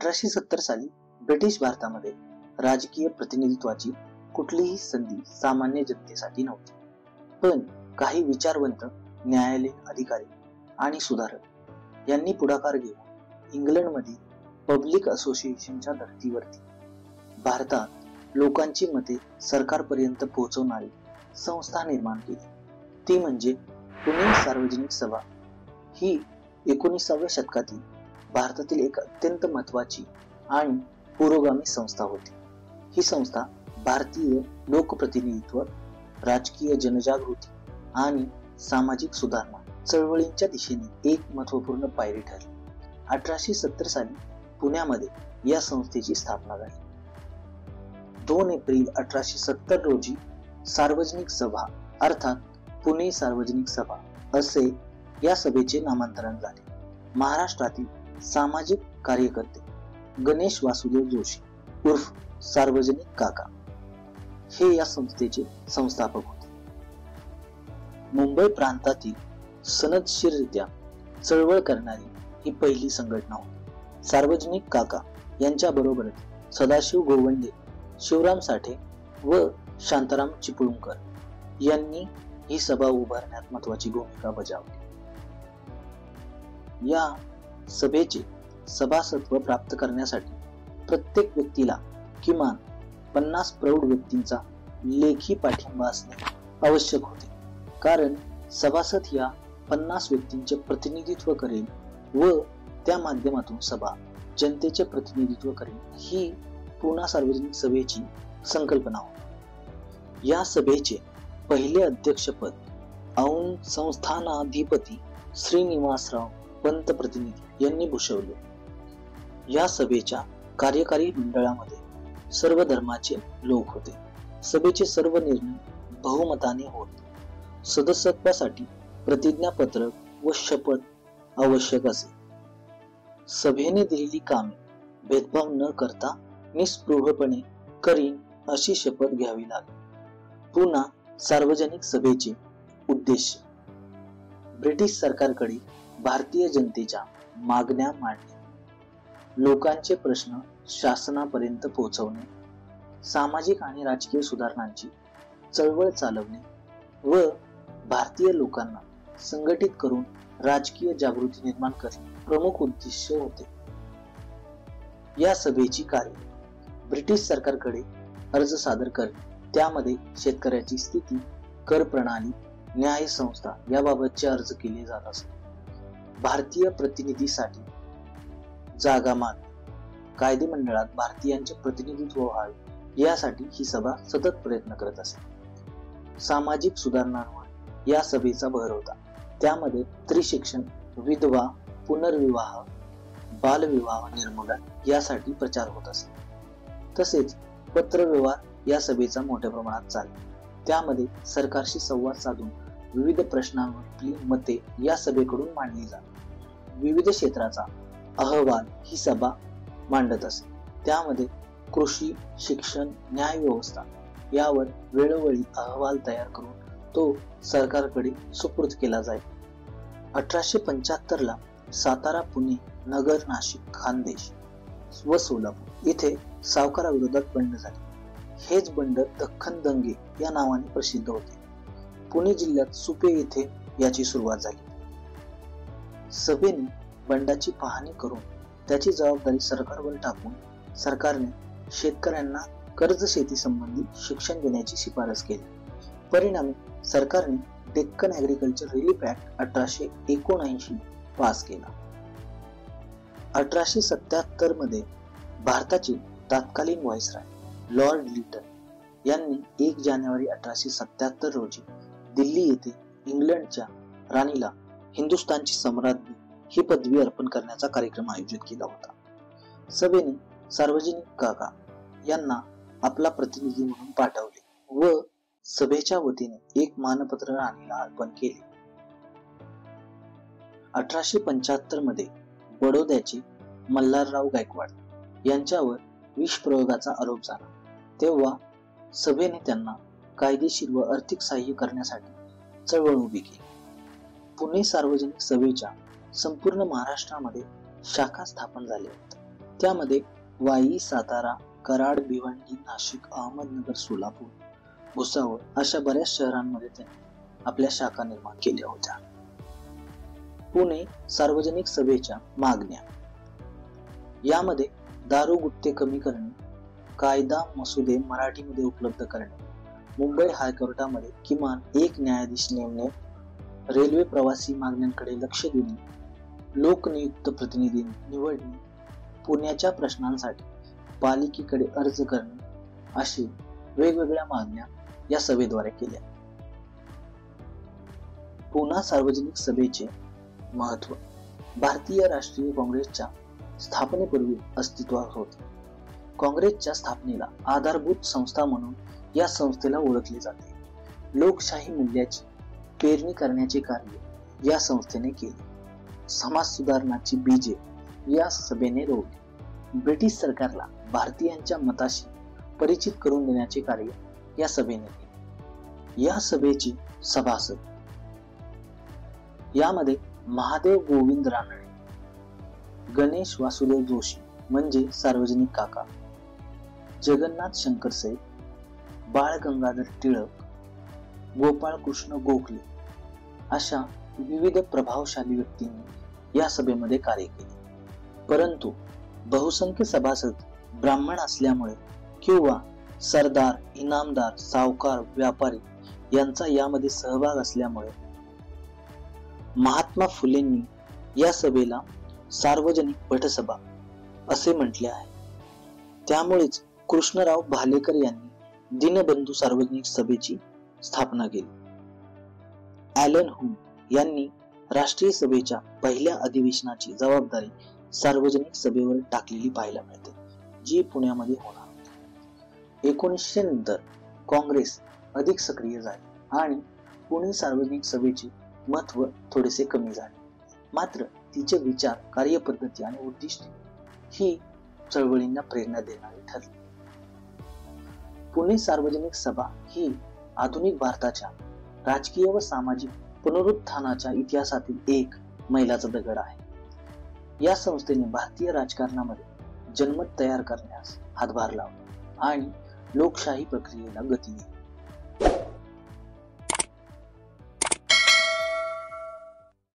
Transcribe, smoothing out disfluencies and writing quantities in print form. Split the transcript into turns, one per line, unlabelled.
1870 साली ब्रिटिश भारतामध्ये राजकीय प्रतिनिधित्वाची कुठलीही संधी सामान्य जनतेसाठी नव्हती. पण काही विचारवंत, न्यायालयीन अधिकारी आणि सुधारक यांनी पुढाकार घेऊन इंग्लंडमधील पब्लिक असोसिएशनच्या धर्तीवरती भारतात लोकांची मते सरकारपर्यंत पोहोचवणारी संस्था निर्माण केली. ती म्हणजे पुणे सार्वजनिक सभा. ही 19व्या शतकातील भारतातील एक अत्यंत महत्वाची आणि पुरोगामी संस्था होती. ही संस्था भारतीय लोकप्रतिनिधित्व, राजकीय जनजागृती आणि सामाजिक सुधारणा चळवळींच्या दिशेने एक महत्वपूर्ण पायरी ठरली. 1870 साली पुण्यामध्ये या संस्थेची स्थापना झाली. 2 एप्रिल 1870 रोजी सार्वजनिक सभा अर्थात पुणे सार्वजनिक सभा असे या सभेचे नामांतरण झाले. महाराष्ट्रातील सामाजिक कार्यकर्ते गणेश वासुदेव जोशी उर्फ सार्वजनिक काका हे या संस्थेचे संस्थापक होते. मुंबई प्रांतातील सनदशीररित्या चळवळ करणारी ही पहिली संघटना होती. सार्वजनिक काका यांच्या बरोबरच सदाशिव गोवंडे, शिवराम साठे व शांताराम चिपळूणकर यांनी ही सभा उभारण्यात महत्वाची भूमिका बजावली. या सभेचे सभासदत्व प्राप्त करण्यासाठी प्रत्येक व्यक्तीला किमान 50 प्रौढ व्यक्तींचा लेखी पाठिंबा असणे आवश्यक होते. कारण सभासद या 50 व्यक्तींचे प्रतिनिधित्व करेल व त्या माध्यमातून सभा जनतेचे प्रतिनिधित्व करेल ही पुणे सार्वजनिक सभेची संकल्पना होती. या सभेचे पहिले अध्यक्षपद औंध संस्थानाधिपती श्रीनिवासराव पंत प्रतिनिधी यांनी भूषवले. या सभेच्या कार्यकारी मंडळामध्ये सर्व धर्माचे लोक होते. सभेचे सर्व निर्णय बहुमताने होत. सदस्यत्वासाठी प्रतिज्ञापत्र व शपथ आवश्यक असे. सभेने दिलेली कामे भेदभाव न करता निस्पृहपणे करीन अशी शपथ घ्यावी लागली. पुन्हा सार्वजनिक सभेचे उद्देश ब्रिटिश सरकारकडे भारतीय जनतेच्या मागण्या मांडणे, लोकांचे प्रश्न शासनापर्यंत पोहोचवणे, सामाजिक आणि राजकीय सुधारणांची चळवळ चालवणे व भारतीय लोकांना संघटित करून राजकीय जागृती निर्माण करणे प्रमुख उद्देश होते. या सभेची कार्य ब्रिटिश सरकारकडे अर्ज सादर करणे, त्यामध्ये शेतकऱ्याची स्थिती, कर प्रणाली, न्याय संस्था याबाबतचे अर्ज केले जात असत. भारतीय प्रतिनिधीसाठी जागा मागणे, कायदे मंडळात भारतीयांचे प्रतिनिधित्व व्हावे यासाठी ही सभा सतत प्रयत्न करत असे. सामाजिक सुधारणांवर या सभेचा भर होता. त्यामध्ये स्त्रीशिक्षण, विधवा पुनर्विवाह, बालविवाह निर्मूलन यासाठी प्रचार होत असे. तसेच पत्रव्यवहार या सभेचा मोठ्या प्रमाणात चालला. त्यामध्ये सरकारशी संवाद साधून विविध प्रश्नांवर आपली मते या सभेकडून मांडली जात. विविध क्षेत्राचा अहवाल ही सभा मांडत असे. त्यामध्ये कृषी, शिक्षण, न्याय व्यवस्था यावर वेळोवेळी अहवाल तयार करून तो सरकारकडे सुपूर्द केला जाईल. 1875 ला सातारा, पुणे, नगर, नाशिक, खानदेश व सोलापूर येथे सावकाराविरोधात बंड झाले. हेच बंड दख्खन दंगे या नावाने प्रसिद्ध होते. पुणे जिल्ह्यात सुपे येथे याची सुरुवात झाली. सभेने बंडाची पाहणी करून त्याची जबाबदारी सरकारवर टाकून सरकारने शेतकऱ्यांना कर्ज शेती संबंधी शिक्षण देण्याची शिफारस केली. परिणामी सरकारने Deccan agriculture relief act 1879 pass केला. 1877 मध्ये भारताचे तत्कालीन व्हाईसरॉय लॉर्ड लिटन यांनी 1 जानेवारी 1877 रोजी दिल्ली येथे इंग्लंडच्या राणीला हिंदुस्थानची सम्राज्ञी ही पदवी अर्पण करण्याचा कार्यक्रम आयोजित केला होता. सभेने सार्वजनिक काका यांना आपला प्रतिनिधी म्हणून पाठवले व सभेच्या वतीने एक मानपत्र राणीला अर्पण केले. 1875 मध्ये बडोद्याचे मल्हारराव गायकवाड यांच्यावर विष प्रयोगाचा आरोप झाला. तेव्हा सभेने त्यांना कायदेशीर व आर्थिक सहाय्य करण्यासाठी चळवळ उभी केली. पुणे सार्वजनिक सभेच्या संपूर्ण महाराष्ट्रामध्ये शाखा स्थापन झाल्या होत्या. त्यामध्ये वाई, सातारा, कराड, भिवंडी, नाशिक, अहमदनगर, सोलापूर, भुसावळ अशा बऱ्याच शहरांमध्ये त्यांनी आपल्या शाखा निर्माण केल्या होत्या. पुणे सार्वजनिक सभेच्या मागण्या. यामध्ये दारू गुत्ते कमी करणे, कायदा मसुदे मराठीमध्ये उपलब्ध करणे, मुंबई हायकोर्टामध्ये किमान एक न्यायाधीश नेमणे, रेल्वे प्रवासी मागण्यांकडे लक्ष देणे, लोकनियुक्त प्रतिनिधी निवडणे, पुण्याच्या प्रश्नांसाठी पालिकेकडे अर्ज करणे अशी वेगवेगळ्या मागण्या या सभेद्वारे केल्या. पुणे सार्वजनिक सभेचे महत्व. भारतीय राष्ट्रीय काँग्रेसच्या स्थापनेपूर्वी अस्तित्वात होते. काँग्रेसच्या स्थापनेला आधारभूत संस्था म्हणून या संस्थेला ओळखले जाते. लोकशाही मूल्याची पेरणी करण्याचे कार्य या संस्थेने केले. समाज सुधारणाची बीजे या सभेने रोवली. ब्रिटिश सरकारला भारतीयांच्या मताशी परिचित करून देण्याचे कार्य या सभेने केले. या सभेचे सभासद. यामध्ये महादेव गोविंद रानडे, गणेश वासुदेव जोशी म्हणजे सार्वजनिक काका, जगन्नाथ शंकर सेठ, बाळ गंगाधर टिळक, गोपाळ कृष्ण गोखले अशा विविध प्रभावशाली व्यक्तींनी या सभेमध्ये कार्य केले. परंतु बहुसंख्य सभासद ब्राह्मण असल्यामुळे किंवा सरदार, इनामदार, सावकार, व्यापारी यांचा यामध्ये सहभाग असल्यामुळे महात्मा फुलेंनी या सभेला सार्वजनिक पटसभा असे म्हटले आहे. त्यामुळेच कृष्णराव भालेकर यांनी दीनबंधू सार्वजनिक सभेची स्थापना केली. ॲलन हुम यांनी राष्ट्रीय सभेच्या पहिल्या अधिवेशनाची जबाबदारी सार्वजनिक सभेवर टाकलेली पाहायला मिळते, जी पुण्यामध्ये होणार होती. 1900 नंतर काँग्रेस अधिक सक्रिय झाली आणि पुणे सार्वजनिक सभेचे महत्व थोडेसे कमी झाले. मात्र तिचे विचार, कार्यपद्धती आणि उद्दिष्टे ही चळवळींना प्रेरणा देणारी ठरली. पुणे सार्वजनिक सभा ही आधुनिक भारताच्या राजकीय व सामाजिक पुनरुत्थानाच्या इतिहासातील एक मैलाचा दगड आहे. या संस्थेने भारतीय राजकारणामध्ये जनमत तयार करण्यास हातभार लावला आणि लोकशाही प्रक्रियेला गती दिली.